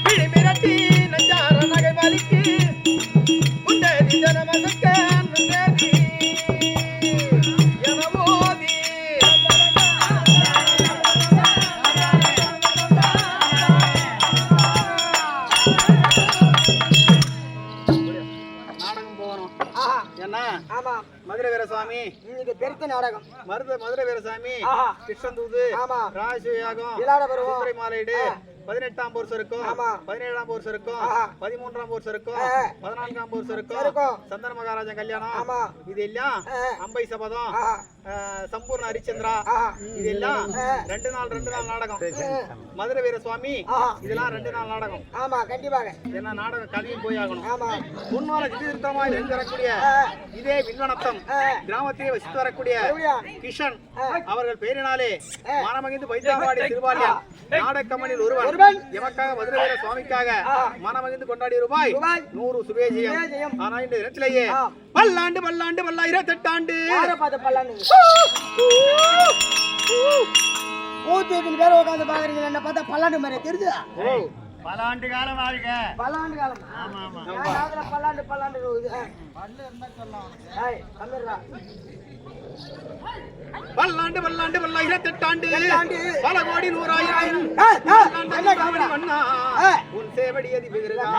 விழி மிரட்டி நஞ்சார நகை வலிக்கு உண்டதி ஜனமசக்க நுண்ணேதி என ஓதி நாடகம் போகணும் ஆஹா என்ன ஆமா மதுரை வீரசுவாமி இன்னைக்கு பெருத்த நாடகம் மதுரை வீரசாமி ஆஹா கிருஷ்ணந்தூது ஆமா ராஜயாகம் விளையாட வருவோம் சுந்தரை மாலையீடு 18ஆம் போர் சருக்கும் ஆமா 17ஆம் போர் சருக்கும் ஆஹா 13ஆம் போர் சருக்கும் ஆ. 14ஆம் போர் சருக்கும் சருக்கும். சந்தன மகாராஜன் கல்யாணம் ஆமா இதெல்லாம் ஆ. அம்பை சபதம் ஆஹா சம்பூர்ண ஹரிச்சந்திரா ஆஹா இதெல்லாம் ஆ. 2 நாள் நாடகம் மதுரை வீரசுவாமி ஆஹா இதெல்லாம் 2 நாள் நாடகம் ஆமா கண்டிப்பாக என்ன நாடகம் கதையும் போய் ஆகணும் ஆமா முன்னால திருத்தமாய் இருந்து வரக்கூடிய ஆ. இதே விண்வனத்தம் ஆ. கிராமத்திலே வசித்து வரக்கூடிய மறுபடியா? கிஷன் ஆ. அவர்கள் பெயரினாலே ஆ. மனமகிழ்ந்து பைத்தாவாடி திருவாலியன் நாடகமணியில் ஒருவன் ஒருவன். எமக்காக மதுரை வீர சுவாமிக்காக ஆ. மனமகிழ்ந்து கொண்டாடிய ரூபாய் ரூபாய் 100 சுபேஜியம் சுபேஜியம். ஆனா இந்த இடத்திலேயே ஆ. பல்லாண்டு 28 யாரை பார்த்து பல்லாண்டு ஊத்தி பேர் உட்காந்து பாக்குறீங்க என்ன பார்த்தா பல்லாண்டு மாதிரி தெரியுது ஓ பல ஆண்டு காலம் வாழ்க. பல்லாண்டு காலம் ஆமா ஆமா. பல்லாண்டு தமிழ்ரா பல்லாண்டு 28 எட்டாண்டு. பல கோடி 100,000 என்ன காமெடி? மன்னா ஆ. உன் சேவடி அதி பிறகா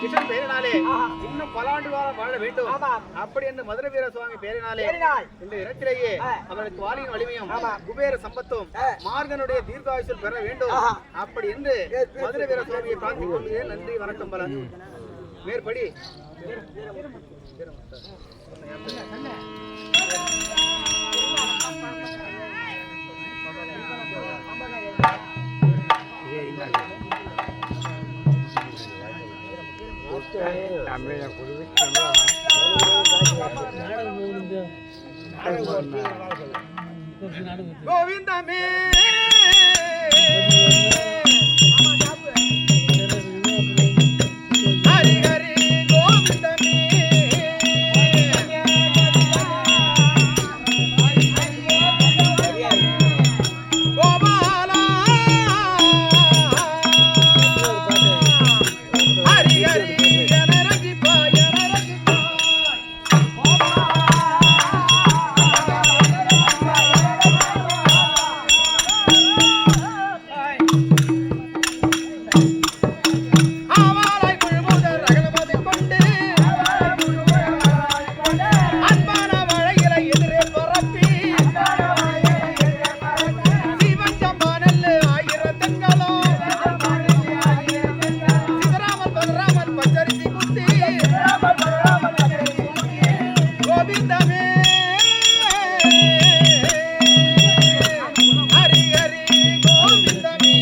கிஷன் பேரினாலே ஆஹா. இன்னும் பல ஆண்டு காலம் வாழ வேண்டும் ஆமா. அப்படி என்று மதுரை வீர சுவாமி பேரினாலே பேரினால். இந்த இடத்திலேயே ஆ. அவருக்கு வாலியின் வலிமையும் ஆமா. குபேர சம்பத்தும் ஆ. மார்கனுடைய தீர்க்காயுசல் பெற வேண்டும் ஆஹா. அப்படி என்று எஸ், எஸ். மதுரை வீர சுவாமியை பிரார்த்திக் கொள்கிறேன். நன்றி வணக்கம் பல மேற்படி கோவிந்தமே ஹரி ஹரி கோவிந்தமே கோபாலா ஹரி ஹரி எனரகிப்பா எனரகிப்பா ஆவாலை குழுமுதல் அகலமதி கொண்டு அன்பான மழையில எதிரே பரப்பி சிவஞ்சம்பானல் 1000 தென்களும் சிவராமன் பலராமன் பச்சரிசி குத்தி கோவிந்தமே ஹரி ஹரி கோவிந்தமே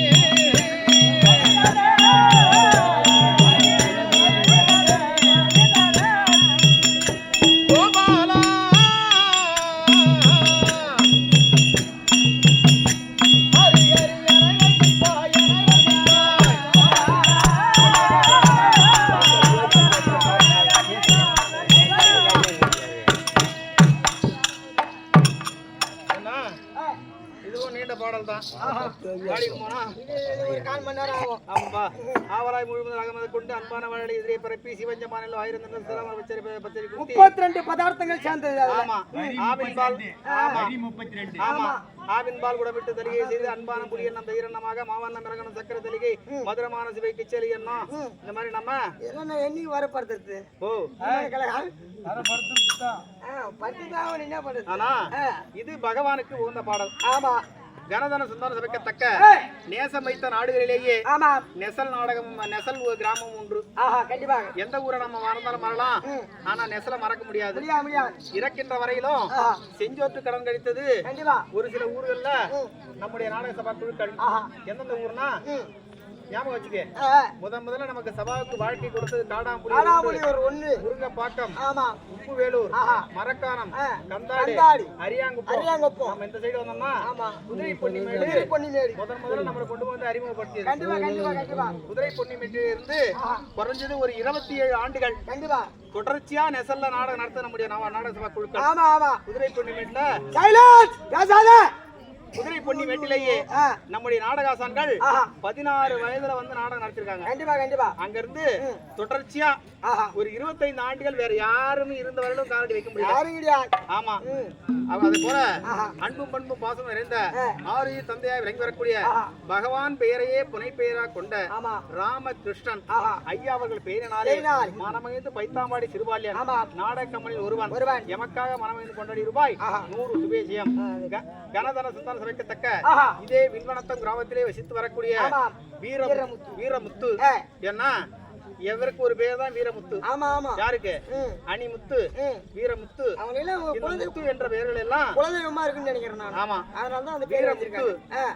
கோபாலா ஹரி ஹரி எனரகிப்பா எனரகிப்பா என்ன இதுவும் நீண்ட பாடல் தான் பாடி போனா ஒரு 4 மணி நேரம் ஆகும். ஆமாப்பா ஆவலாய் முழுவதும் அகமது கொண்டு அன்பான வாழை எதிரே பரப்பி சிவஞ்சமானில் 1000 தங்கள் சிரம பச்சரி பச்சரி குத்தி 32 பதார்த்தங்கள் சேர்ந்தது அதுல. ஆமா ஆவின் பால் ஆமா ஆமா ஆவின் பால் குடமிட்டு தலிகை செய்து அன்பான புலியன் நம்ம ஈரண்ணமாக மாவண்ண மிரகணம் சக்கர தலிகை மதுரமான சிவை கிச்சலி எண்ணம் இந்த மாதிரி நம்ம இதெல்லாம் என்னைக்கு வரப்படுத்துறது ஓ பத்திதான் என்ன பண்றது. ஆனா இது பகவானுக்கு உகந்த பாடல். ஆமா கனதன சுந்தரம் சபைக்கத்தக்க நேசம் வைத்த நாடுகளிலேயே ஆமா நெசல் நாடகம் நெசல் கிராமம் ஒன்று. ஆஹா கண்டிப்பாக எந்த ஊரை நம்ம மறந்தாலும் மறலாம், ஆனா நெசலை மறக்க முடியாது. முடியாது இறக்கின்ற வரையிலும் செஞ்சோற்று கடன் கழித்தது கண்டிப்பா. ஒரு சில ஊர்கள்ல நம்முடைய நாடக சபா குழுக்கள். எந்தெந்த ஊர்னா ஞாபகம் வச்சுக்க, முதல்ல நமக்கு சபாவுக்கு வாழ்க்கை கொடுத்தது காடாம்புலி ஒரு ஒண்ணு முருங்கப்பாக்கம், ஆமா உப்புவேலூர், மரக்காணம், கந்தாடி, அரியாங்குப்பம். நம்ம இந்த சைடு வந்தோம்னா குதிரை பொன்னிமேடு முதல்ல நம்மளை கொண்டு வந்து அறிமுகப்படுத்தியது. கண்டிப்பா கண்டிப்பா கண்டிப்பா. குதிரை பொன்னிமேட்டில் இருந்து குறைஞ்சது ஒரு 27 ஆண்டுகள் கண்டிப்பா தொடர்ச்சியா நெசல்ல நாடகம் நடத்த நம்முடைய நாடக சபா குழுக்கள். ஆமா ஆமா குதிரை பொன்னிமேட்ல குதிரை பொன்னிமேட்டிலேயே நம்முடைய நாடகாசான்கள் 16 வயதுல வந்து நாடகம் நடத்திருக்காங்க. கண்டிப்பா கண்டிப்பா. அங்க இருந்து தொடர்ச்சியா ஒரு 25 ஆண்டுகள் வேற யாருமே இருந்த வரையிலும் காலடி வைக்க முடியாது. ஆமா அது போல அன்பும் பண்பும் பாசம் நிறைந்த ஆரிய தந்தையாய் விளங்கி வரக்கூடிய பகவான் பெயரையே புனை பெயரா கொண்ட ராமகிருஷ்ணன் ஐயா அவர்கள் பெயரினாலே மனமகிழ்ந்து பைத்தாம்பாடி சிறுபாலியன் நாடக கம்பெனியில் ஒருவன் எமக்காக மனமகிழ்ந்து கொண்டாடி ரூபாய் 100 சுபேசியம். கனதன சுந்தர சபைக்கத்தக்க இதே வில்வனத்தம் கிராமத்திலே வசித்து வரக்கூடிய வீரமுத்து. ஏன்னா எவருக்கு ஒரு பேர் தான் வீரமுத்து. ஆமா ஆமா. யாருக்கு? அணிமுத்து, வீரமுத்து, முத்து என்ற பெயர்கள் எல்லாம் குலதெய்வமா இருக்குன்னு நினைக்கிறேன் நான். ஆமா அதனால தான் அந்த பேர் வச்சிருக்காங்க.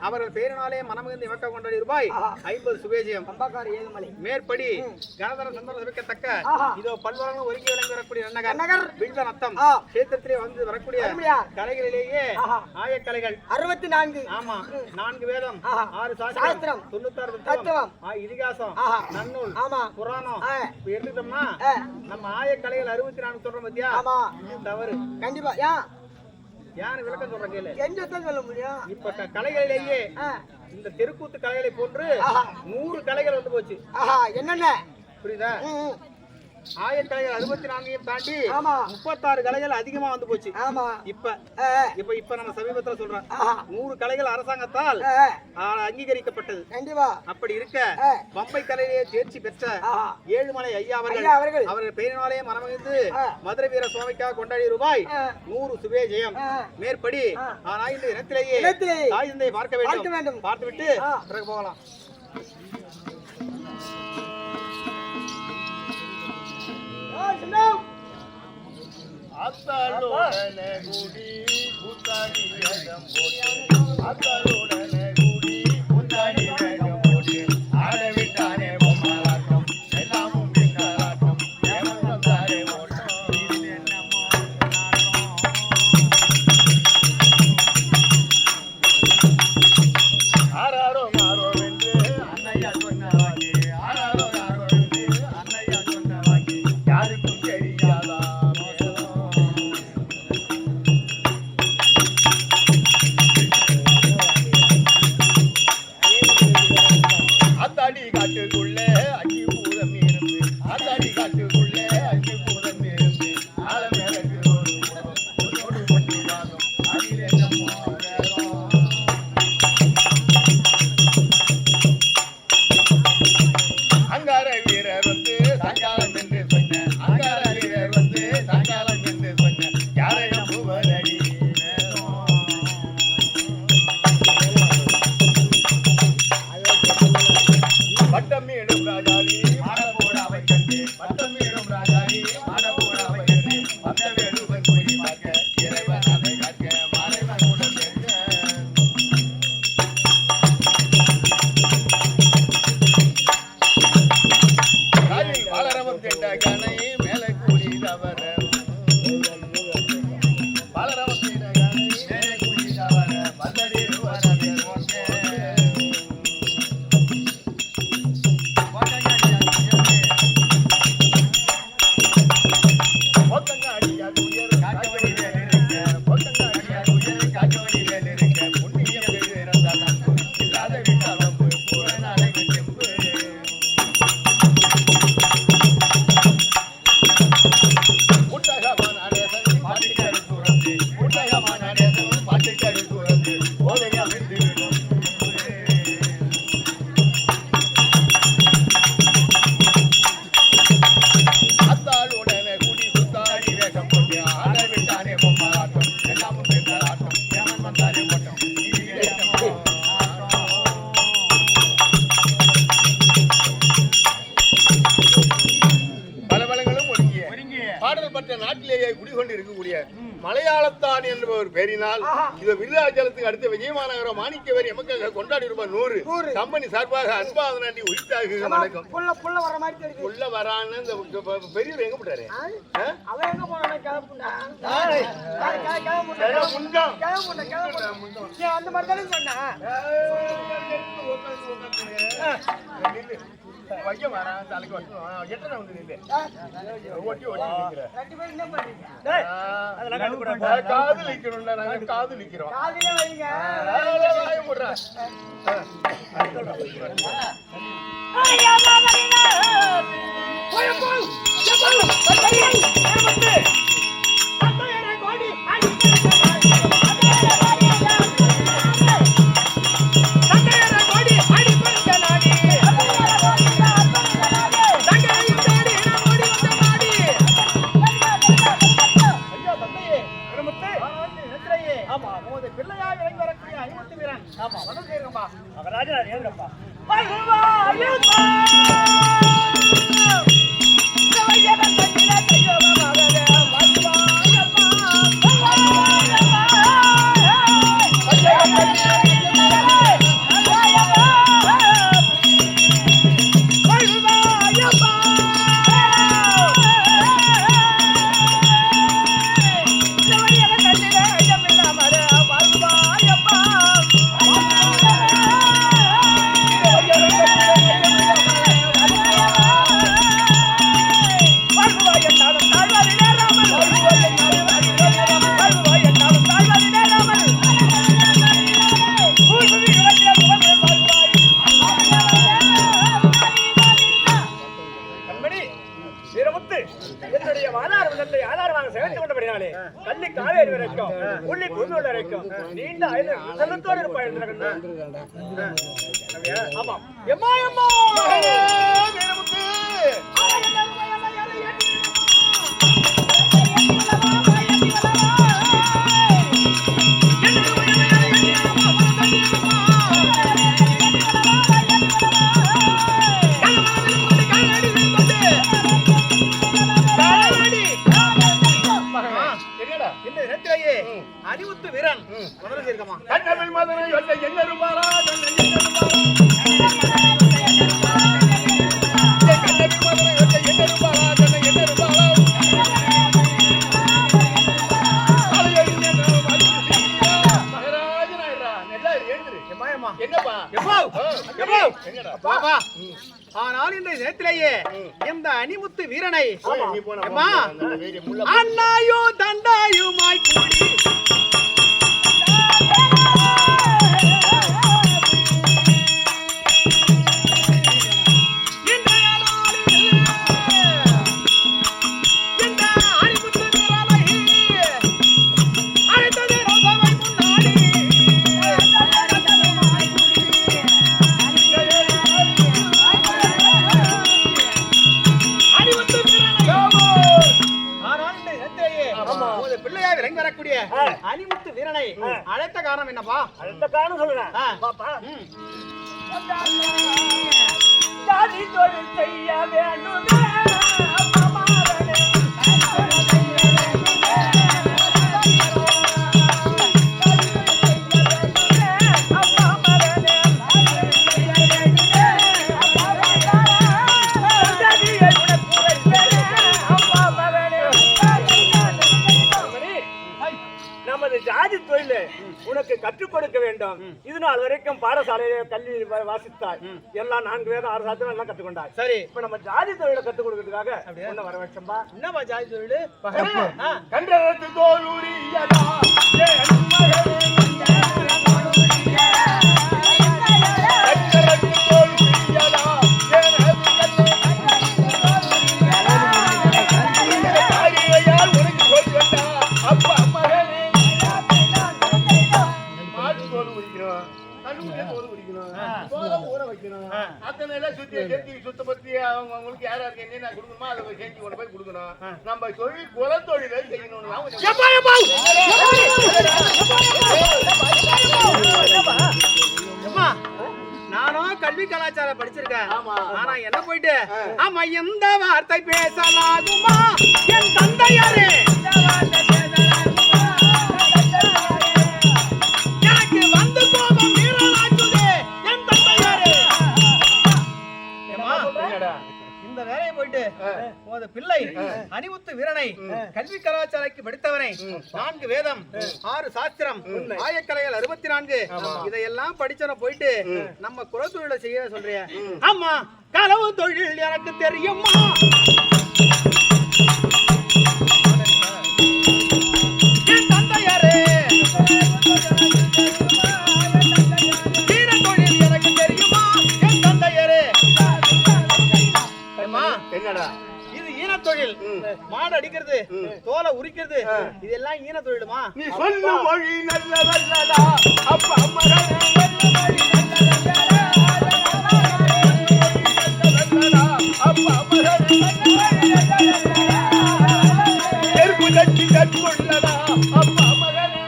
அவர்கள் பெயரினாலே மனமிகுந்து இவக்க கொண்டாடி ரூபாய் 50 சுபேஜியம். பம்பாக்கார ஏழுமலை மேற்படி கனதன சுந்தர சபைக்கத்தக்க இதோ பல்வரங்களும் ஒருங்கி விளங்கி வரக்கூடிய நன்னகர் வில்வனத்தம் கஷேத்திரத்திலே வந்து வரக்கூடிய கலைகளிலேயே ஆயக்கலைகள் 64. ஆமா 4 வேதம், 6 சாஸ்திரம், 96 தத்துவம், இதிகாசம், நன்னூல், ஆமா எடுத்துட்டோம்னா நம்ம ஆயக்கலைகள் 64 சொல்றோம் பத்தியா? இது தவறு. கண்டிப்பா. யாரு விளக்கம் சொல்ற கேளு. என்னத்தான் சொல்ல முடியும்? இப்ப கலைகளிலேயே இந்த தெருக்கூத்து கலைகளை போன்று 100 கலைகள் வந்து போச்சு. என்னென்ன புரியுதா? ஆயக்கலைகள் 64 தாண்டி 36 கலைகள் அதிகமா வந்து போச்சு. இப்ப நம்ம சமீபத்துல சொல்றோம் 100 கலைகள் அரசாங்கத்தால் அங்கீகரிக்கப்பட்டது. கண்டிப்பா. அப்படி இருக்க பம்பை கலையிலே தேர்ச்சி பெற்ற ஏழுமலை ஐயா அவர்கள் பெயரினாலே மனமகிழ்ந்து மதுரை வீர சுவாமிக்காக கொண்டாடிய ரூபாய் 100 சுபேஜயம். மேற்படி இந்த இனத்திலேயே தாய் தந்தையை பார்க்க வேண்டும். பார்த்துவிட்டு பிறகு போகலாம். அத்தலுடனே குடி குத்தாடி வேகம் போட்டு அத்தலுடனே குடி குத்தாடி வேகம் போட்டு ஆடவிட்டானே பொம்மலாட்டம் எல்லாமும் விக்கலாட்டம் ஏமந்தாரே ஓட்டம் இது என்னமோ ஆராரோ மாறோ என்று அன்னையா சொன்ன வாக்கி ஆராரோ யாரோ என்று அன்னையா சொன்ன வாக்கி யாருக்கும் தெரியாதா? மற்ற நாட்டிலேயே குடிகொண்டு இருக்கக்கூடிய மலையாளத்தான் என்ற ஒரு பேரினால் இது விருதாச்சலத்துக்கு அடுத்த விஜயமாநகரம் மாணிக்கவேரி எமக்காக கொண்டாடி ரூபாய் 100 கம்பெனி சார்பாக அன்பாத நன்றி உரித்தாக வணக்கம். புள்ள வர மாதிரி தெரியுது. உள்ள வரான்னு இந்த பெரியவர் எங்க போட்டாரு? அவன் எங்க போனா கிளம்புண்டா அந்த மாதிரி தானே சொன்னா. காதலிக்கிறோம் நீண்ட செல்லத்தோடு இருப்பாய். ஆமா எம்மா எம்மா அணிமுத்து வீரன் கண்ணமில் மதுரை என்ன ரூபாரா ஆனால் இந்த நேரத்திலேயே இந்த அணிமுத்து வீரனை அண்ணாயோ தண்டாயுமாய் கூடி அணிமுத்து வீரனை அழைத்த காரணம் என்னப்பா? அழைத்த காரணம் சொல்லுறேன். ஜாதி தொழில் செய்ய வேண்டும் ஜாதி தொழில் உனக்கு கற்றுக் கொடுக்க வேண்டும். இது நாள் வரைக்கும் பாடசாலையில கல்வி வாசித்தாய், எல்லாம் 4 வேதம் 6 சாத்திரம் எல்லாம் கற்றுக்கொண்டாய். சரி, இப்ப நம்ம ஜாதி தொழிலை கற்றுக் கொடுக்கறதுக்காக என்ன வர வச்சம்பா? என்னப்பா ஜாதி தொழில்? கண்டத்து தோலுரியதா சுத்தப்படுத்தி அவங்களுக்கு யாரா இருக்கு என்ன கொடுக்கணுமோ அதை செஞ்சு கொண்டு போய் கொடுக்கணும். நம்ம தொழில் குலத்தொழிலை செய்யணும். நானும் கல்வி கலாச்சாரம் படிச்சிருக்கேன். ஆமா. ஆனா என்ன போயிட்டு ஆமா எந்த வார்த்தை பேசலாகுமா என் தந்தையாரே, எனக்கு வந்து கோபம் மீறலாச்சுதே என் தந்தையாரே. ஏம்மா, இந்த வேலையை போயிட்டு உனது பிள்ளை அனிமுத்து வீரனை கல்வி கலாச்சாரக்கு படித்தவனை 4 வேதம் 6 சாஸ்திரம் ஆயக்கலைகள் 64 இதையெல்லாம் படிச்சவன போயிட்டு நம்ம குலத்தொழிலை செய்ய சொல்றிய. ஆமா, களவு தொழில் எனக்கு தெரியுமா, என் தந்தையாரே, ஈர தொழில் எனக்கு தெரியுமா என் தந்தையாரே. என்னடா இது ஈன தொழில், மாடு அடிக்கிறது, தோலை உரிக்கிறது, இதெல்லாம் ஈன தொழிலுமா? நீ சொல்லும் மொழி நல்லதல்லடா அப்பா மகனே, அப்பா மகனே, எருப்பு தட்டி கட்டுள்ளடா அப்பா மகனே,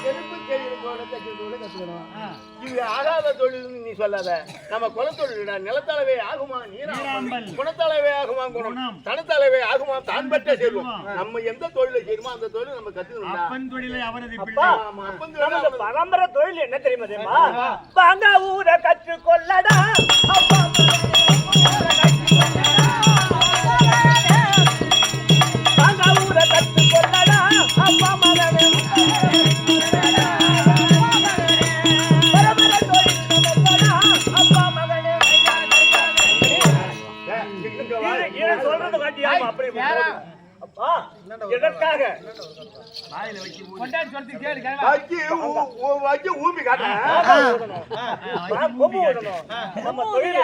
எருப்பு செய்து போட கத்துக்கணும். இது ஆகாத தொழில் நீ சொல்லாத. நம்ம குலத்தொழிலா, நிலத்தளவே ஆகுமா நீராம்பல், குணத்தளவே ஆகுமா குணம், தனத்தளவே ஆகுமா தான் பெற்ற செல்வம். நம்ம எந்த தொழிலை செய்யணுமோ அந்த தொழிலை நம்ம கத்துக்கணும்டா. அப்பன் தொழிலை அவரது அப்பா, அப்பன் தொழில் பரம்பரை தொழில் என்ன தெரியுமா தெரியுமா? வாங்க ஊரை கற்றுக்கொள்ளடா அப்பா வாங்க ஊரை கற்றுக்கொள்ளடா அப்பா மகனே, பரம்பரை தொழில் நமக்கடா அப்பா மகனே. ஏன் சொல்றது காட்டியா அப்படி அப்பா எதற்காக கொண்டாடி சொல்லிட்டு கேளு ஊம்பி காட்ட நம்ம தொழில்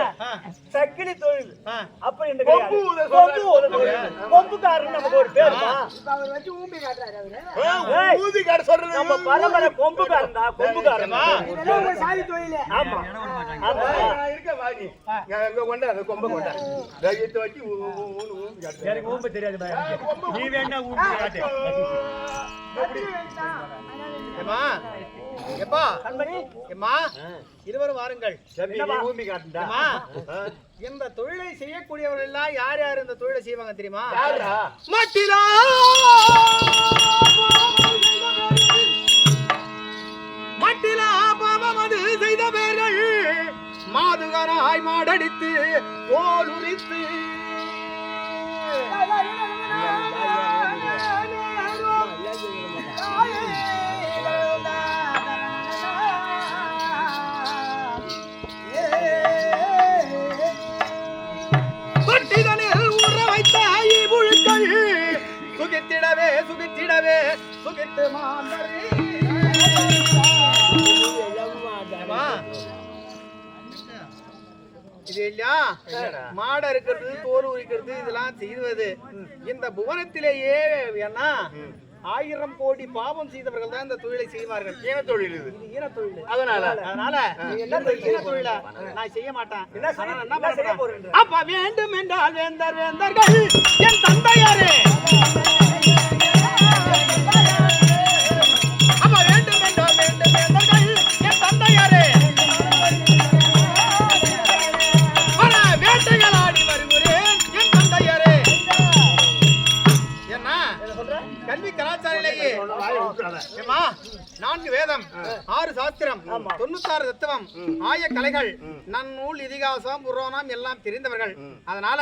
சக்கிலி தொழில் அப்படி கொம்புக்காரன் நமக்கு ஒரு பேர். இப்ப அவர் வச்சு ஊம்பி காட்டுறாரு அவரு. ஊம்பி காட்ட சொல்றது நம்ம பரம்பரை கொம்புக்காரன் தான், கொம்புக்காரன். இதெல்லாம் உங்க சாதி தொழில். ஆமா இருக்க வாங்கி அங்க கொண்டு அந்த கொம்பை கொண்டா தைரியத்தை வச்சு ஊம்பி காட்டு. எனக்கு ஊம்ப தெரியாது, நீ வேணா ஊம்பி காட்டு. ஏம்மா, எப்பா ஏம்மா, இருவரும் வாருங்கள். ஊம்பி காட்டுடா. ஏம்மா, இந்த தொழிலை செய்யக்கூடியவர்கள் எல்லாம் யார் யார் இந்த தொழிலை செய்வாங்க தெரியுமா? மட்டிலா மட்டிலா பாவம் அது செய்த பேர்கள் மாதுகராய் மாடடித்து தோல் உரித்து பட்டிதனில் ஊற வைத்த புழுக்கள் சுகித்திடவே சுகித்திடவே சுகித்து மாந்தரே. இது இல்லையா, மாடை இருக்கிறது, தோல் உரிக்கிறது, இதெல்லாம் செய்வது இந்த புவனத்திலேயே வேணா 1000 கோடி பாவம் செய்தவர்கள் தான் இந்த தொழிலை செய்வார்கள். ஈன தொழில் இது ஈன தொழில். அதனால என்ன ஈன தொழில நான் செய்ய மாட்டேன். என்ன செய்ய போறேன்? அப்பா வேண்டும் என்றால் வேந்தர்கள் என் தந்தையாரே, அப்பா வேண்டும் என்றால் வேந்தர்கள் என் தந்தையாரே, வேட்டைகளாடி வருகிறேன் என் தந்தையாரே. என்ன கல்வி கலாச்சாரிலேயே 4 வேதம் 6 சாஸ்திரம் 96 தத்துவம் ஆய கலைகள் நன்னூல் இதிகாசம் புராணம் எல்லாம் தெரிந்தவர்கள். அதனால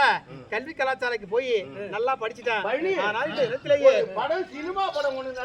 கல்வி கலாச்சாரத்துக்கு போய் நல்லா படிச்சுட்டேன். ஆனால் இந்த இடத்திலேயே படம் சினிமா படம் ஒண்ணு